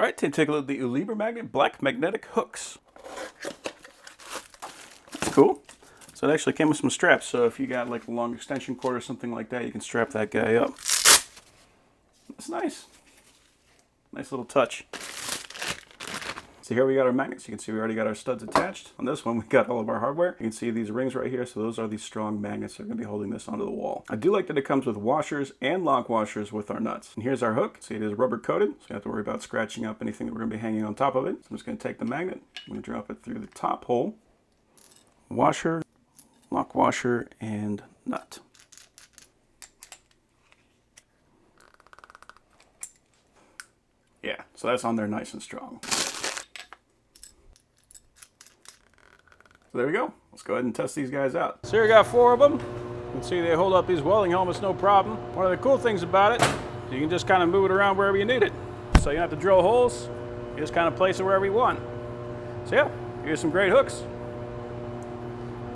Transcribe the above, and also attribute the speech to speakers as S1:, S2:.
S1: All right, take a look at the ULIBERMAGNET black magnetic hooks. That's cool. So it actually came with some straps, so if you got like a long extension cord or something like that, you can strap that guy up. That's nice. Nice little touch. So here we got our magnets. You can see we already got our studs attached. On this one, we got all of our hardware. You can see these rings right here. So those are these strong magnets that are going to be holding this onto the wall. I do like that it comes with washers and lock washers with our nuts. And here's our hook. See, it is rubber coated, so you don't have to worry about scratching up anything that we're going to be hanging on top of it. So I'm just going to take the magnet. I'm going to drop it through the top hole. Washer, lock washer, and nut. Yeah, so that's on there nice and strong. So there we go. Let's go ahead and test these guys out. So here we got 4 of them. You can see they hold up these welding helmets no problem. One of the cool things about it, you can just kind of move it around wherever you need it. So you don't have to drill holes. You just kind of place it wherever you want. So yeah, here's some great hooks.